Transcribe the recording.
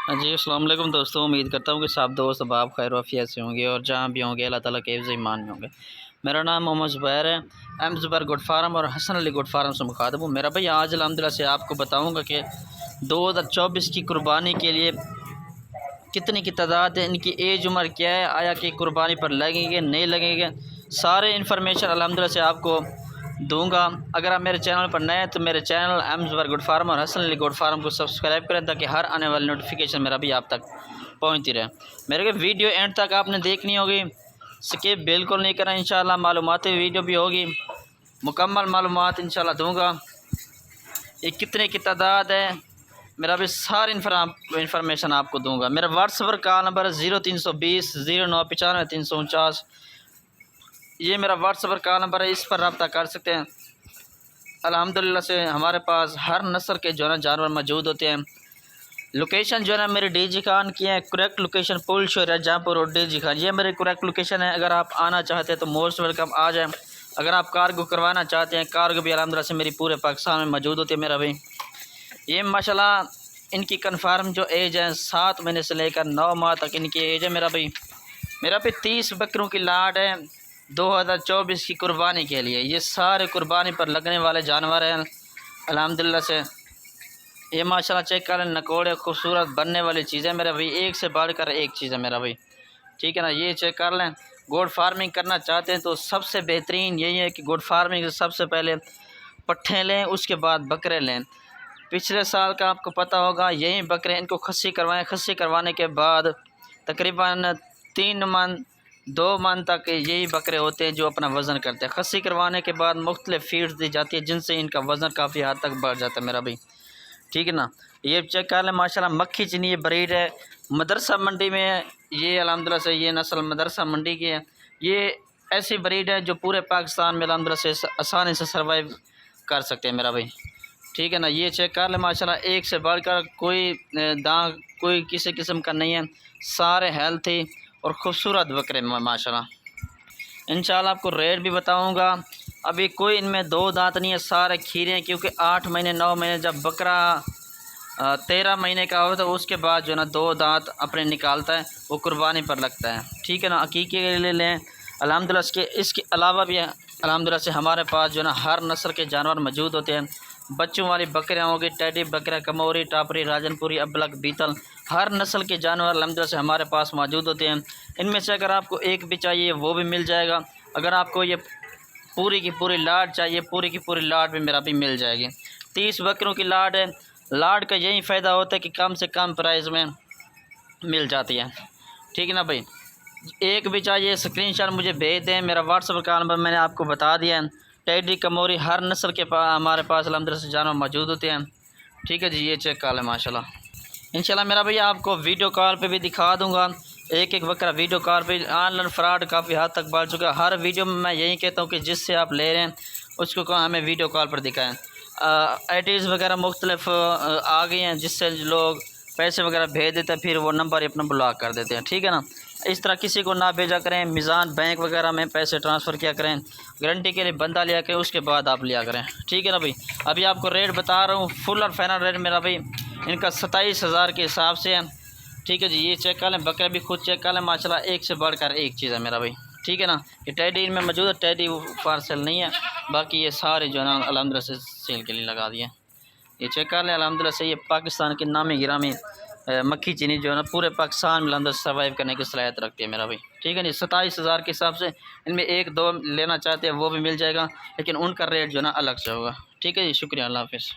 जी अस्सलाम वालेकुम दोस्तों, उम्मीद करता हूँ कि सब दोस्त बाब खैर वाफियत से होंगे और जहाँ भी होंगे अल्लाह ताला के हिफ्ज़ ईमान में होंगे। मेरा नाम मोहम्मद ज़ुबैर है। एम ज़ुबैर गुड फार्म और हसन अली गुड फार्म से मुखातिब हूँ। मेरा भाई आज अल्हम्दुलिल्लाह से आपको बताऊँगा कि 2024 की कुर्बानी के लिए कितनी की तादाद है, इनकी एज उम्र क्या है, आया कि कुर्बानी पर लगेंगे नहीं लगेंगे, सारे इन्फॉर्मेशन अल्हम्दुलिल्लाह से आपको दूंगा। अगर आप मेरे चैनल पर नए हैं तो मेरे channel M Zubair good farm और हसन अली गुड फार्म को सब्सक्राइब करें ताकि हर आने वाली नोटिफिकेशन मेरा भी आप तक पहुंचती रहे। मेरे के वीडियो एंड तक आपने देखनी होगी, स्किप बिल्कुल नहीं करना। इंशाल्लाह मालूमाती वीडियो भी होगी, मुकम्मल मालूमात इंशाल्लाह दूंगा। ये कितने की तादाद है मेरा भी सारी इन्फॉर्मेशन आपको दूंगा। मेरा व्हाट्सएप कॉल नंबर 0320 0995 349। ये मेरा व्हाट्सएप कॉल नंबर है, इस पर रब्ता कर सकते हैं। अल्हम्दुलिल्लाह से हमारे पास हर नस्ल के जो है जानवर मौजूद होते हैं। लोकेशन जो है ना मेरे डीजी खान की है, करेक्ट लोकेशन पुल शोर है जहाँपुर रोड डीजी खान, ये मेरी करेक्ट लोकेशन है। अगर आप आना चाहते हैं तो मोस्ट वेलकम आ जाएँ। अगर आप कार्गो करवाना चाहते हैं, कार्गो भी अल्हम्दुलिल्लाह से मेरी पूरे पाकिस्तान में मौजूद होती है मेरा भाई। ये माशाल्लाह इनकी कन्फर्म जो एज है 7 महीने से लेकर 9 माह तक इनकी एज है मेरा भाई। मेरा भी 30 बकरों की लाट है 2024 की कुर्बानी के लिए। ये सारे कुर्बानी पर लगने वाले जानवर हैं अल्हम्दुलिल्लाह से। ये माशाल्लाह चेक करें, नकोड़े खूबसूरत बनने वाली चीज़ें मेरा भाई, एक से बढ़कर एक चीज़ है मेरा भाई, ठीक है ना। ये चेक कर लें। गोड फार्मिंग करना चाहते हैं तो सबसे बेहतरीन यही है कि गोड फार्मिंग से सबसे पहले पट्ठे लें, उसके बाद बकरे लें। पिछले साल का आपको पता होगा, यही बकरे इनको खस्सी करवाएं। खस्सी करवाने के बाद तकरीबन 3 मन 2 मन तक यही बकरे होते हैं जो अपना वज़न करते हैं। खस्सी करवाने के बाद मुख्तलिफ फीड्स दी जाती है जिनसे इनका वज़न काफ़ी हद तक बढ़ जाता है मेरा भाई, ठीक है ना। ये चेक कर लें माशाल्लाह मक्खी चीनी ये ब्रीड है, मदरसा मंडी में ये अल्हम्दुलिल्लाह से ये नस्ल मदरसा मंडी की है। ये ऐसी ब्रीड है जो पूरे पाकिस्तान में अल्हम्दुलिल्लाह से आसानी से सर्वाइव कर सकते हैं मेरा भाई, ठीक है ना। ये चेक कर लें माशाल्लाह एक से बढ़कर कोई दाग कोई किसी किस्म का नहीं है, सारे हेल्थी और ख़ूबसूरत बकरे माशाल्लाह। इंशाल्लाह आपको रेट भी बताऊंगा। अभी कोई इनमें 2 दांत नहीं है, सारे खीरे हैं, क्योंकि 8 महीने 9 महीने जब बकरा 13 महीने का हो तो उसके बाद जो है ना 2 दांत अपने निकालता है, वो कुर्बानी पर लगता है, ठीक है ना। अकीक़े के लिए लें अल्हम्दुलिल्लाह। इसके अलावा भी अल्हम्दुलिल्लाह से हमारे पास जो है ना हर नस्ल के जानवर मौजूद होते हैं। बच्चों वाली बकरियाँ होगी, टेडी बकरा, कमोरी, टापरी, राजनपुरी, अबलक, बीतल, हर नस्ल के जानवर अल्हम्दुलिल्लाह से हमारे पास मौजूद होते हैं। इनमें से अगर आपको एक भी चाहिए वो भी मिल जाएगा। अगर आपको ये पूरी की पूरी लाट चाहिए, पूरी की पूरी लाट भी मेरा भी मिल जाएगी। 30 बकरों की लाट है। लाट का यही फ़ायदा होता है कि कम से कम प्राइस में मिल जाती है, ठीक है ना भाई। एक भी चाहिए स्क्रीनशॉट मुझे भेज दें। मेरा व्हाट्सएप का नंबर मैंने आपको बता दिया है। टेडी, कमोरी, हर नस्ल के हमारे पास अल्हम्दुलिल्लाह से जानवर मौजूद होते हैं, ठीक है जी। ये चेक कर लें माशाल्लाह। इंशाल्लाह मेरा भैया आपको वीडियो कॉल पे भी दिखा दूंगा। एक एक बकरा वीडियो कॉल पे। ऑनलाइन फ्रॉड काफ़ी हद तक बढ़ चुका है। हर वीडियो में मैं यही कहता हूँ कि जिससे आप ले रहे हैं उसको हमें वीडियो कॉल पर दिखाएँ। आईडीज़ वगैरह मुख्तलिफ आ गई हैं जिससे लोग पैसे वगैरह भेज देते हैं, फिर वो नंबर अपना ब्लॉक कर देते हैं, ठीक है ना। इस तरह किसी को ना भेजा करें। मीज़ान बैंक वगैरह में पैसे ट्रांसफ़र किया करें, गारंटी के लिए बंदा लिया करें, उसके बाद आप लिया करें, ठीक है ना भाई। अभी आपको रेट बता रहा हूँ, फुल और फाइनल रेट मेरा भाई इनका 27,000 के हिसाब से है, ठीक है जी। ये चेक कर लें, बकरे भी खुद चेक कर लें माशाल्लाह, एक से बढ़कर एक चीज़ है मेरा भाई, ठीक है ना। ये टेडी इनमें मौजूद है, टेडी फार सेल नहीं है, बाकी ये सारे जो है ना अल्हम्दुलिल्लाह से सेल के लिए लगा दिए। ये चेक कर लें अल्हम्दुलिल्लाह से ये पाकिस्तान की नामी गिरामी मक्खी चीनी जो है ना पूरे पाकिस्तान में अंदर सर्वाइव करने की सलाहियत रखती है मेरा भाई, ठीक है नहीं। 27,000 के हिसाब से इनमें 1-2 लेना चाहते हैं वो भी मिल जाएगा, लेकिन उनका रेट जो है ना अलग से होगा, ठीक है जी। शुक्रिया, अल्लाह हाफ़िज़।